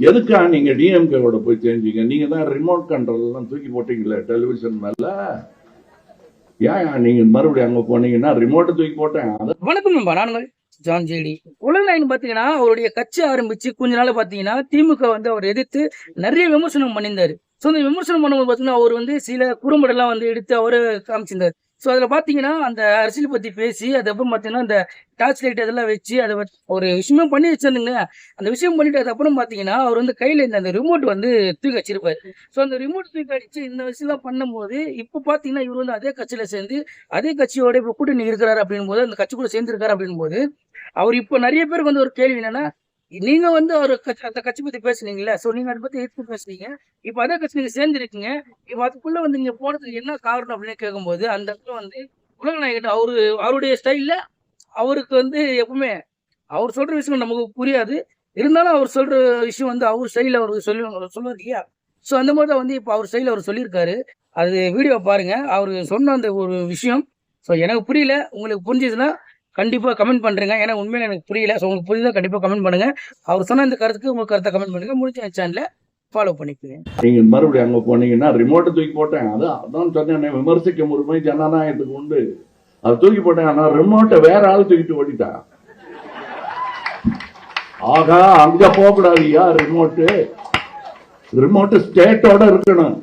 எதுக்கா நீங்க டிஎம்கேவோட போய் தெரிஞ்சீங்க? நீங்க தான் ரிமோட் கண்ட்ரோல் எல்லாம் தூக்கி போட்டீங்களே டெலிவிஷன் மேல. ஏன் நீங்க மறுபடியும் அங்க போனீங்கன்னா ரிமோட்டை தூக்கி போட்டேன். வணக்கம் நண்பா, நானுங்கள் ஜான் ஜேடி. உலகநாயகன் பாத்தீங்கன்னா அவருடைய கட்சி ஆரம்பிச்சு கொஞ்ச நாள் பாத்தீங்கன்னா திமுக வந்து அவர் எதிர்த்து நிறைய விமர்சனம் பண்ணியிருந்தாரு. ஸோ அந்த விமர்சனம் பண்ணும்போது பாத்தீங்கன்னா அவர் வந்து சில குறும்படெல்லாம் வந்து எடுத்து அவரு காமிச்சிருந்தாரு. ஸோ அதில் பார்த்தீங்கன்னா அந்த அரசியல் பற்றி பேசி அதுக்கப்புறம் பார்த்தீங்கன்னா அந்த டார்ச் லைட் அதெல்லாம் வச்சு அதை ஒரு விஷயமே பண்ணி வச்சிருந்துங்க. அந்த விஷயம் பண்ணிட்டு அதுக்கப்புறம் பார்த்தீங்கன்னா அவர் வந்து கையில் இந்த அந்த ரிமோட் வந்து தூக்கி வச்சிருப்பாரு. ஸோ அந்த ரிமோட் தூக்கி அடிச்சு இந்த விஷயம்லாம் பண்ணும்போது இப்போ பார்த்தீங்கன்னா இவர் வந்து அதே கட்சியில் சேர்ந்து அதே கட்சியோட இப்போ கூட்டணி இருக்கிறாரு அப்படின் போது அந்த கட்சிக்குள்ள சேர்ந்துருக்காரு அப்படின் போது அவர் இப்போ நிறைய பேருக்கு வந்து ஒரு கேள்வி என்னன்னா, நீங்க வந்து ஒரு அந்த கட்சி பத்தி பேசுனீங்கல்ல, சோ நீங்க அதை பத்தி எடுத்து பேசுனீங்க. இப்ப அதே கட்சி நீங்க சேர்ந்துருக்கீங்க. இப்ப அதுக்குள்ள வந்து நீங்க போறதுக்கு என்ன காரணம் அப்படின்னு கேட்கும்போது அந்த இடத்துல வந்து உலகநாயகன் அவருடைய ஸ்டைல்ல அவருக்கு வந்து எப்பவுமே அவர் சொல்ற விஷயம் நமக்கு புரியாது. இருந்தாலும் அவர் சொல்ற விஷயம் வந்து அவர் ஸ்டைல அவருக்கு சொல்லுவார் இல்லையா? ஸோ அந்த மாதிரி தான் வந்து இப்போ அவர் ஸ்டைல அவர் சொல்லியிருக்காரு. அது வீடியோ பாருங்க. அவரு சொன்ன அந்த ஒரு விஷயம் ஸோ எனக்கு புரியல. உங்களுக்கு புரிஞ்சுதுன்னா கண்டிப்பா கமெண்ட் பண்றேங்க. ஏன்னா உண்மையில எனக்கு புரியல. ஸோ உங்களுக்கு புரியுதா கண்டிப்பா கமெண்ட் பண்ணுங்க. அவர் சொன்ன இந்த கருத்துக்கு உங்க கருத்தை கமெண்ட் பண்ணுங்க. முடிஞ்ச என் சேனலை ஃபாலோ பண்ணிக்கோங்க. நீங்க மறுபடியும் அங்க போனீங்கன்னா ரிமோட்டை தூக்கி போட்டேன். அதான் சொன்னேன், விமர்சிக்க உரிமை ஜனநாயகத்துக்கு உண்டு. அதை தூக்கி போட்டேன். ஆனா ரிமோட்டை வேற ஆள் தூக்கிட்டு ஓடிட்டான். ஆகா, அங்க போக கூடாதுயா. ரிமோட்டு ஸ்டேட்டோட இருக்கணும்.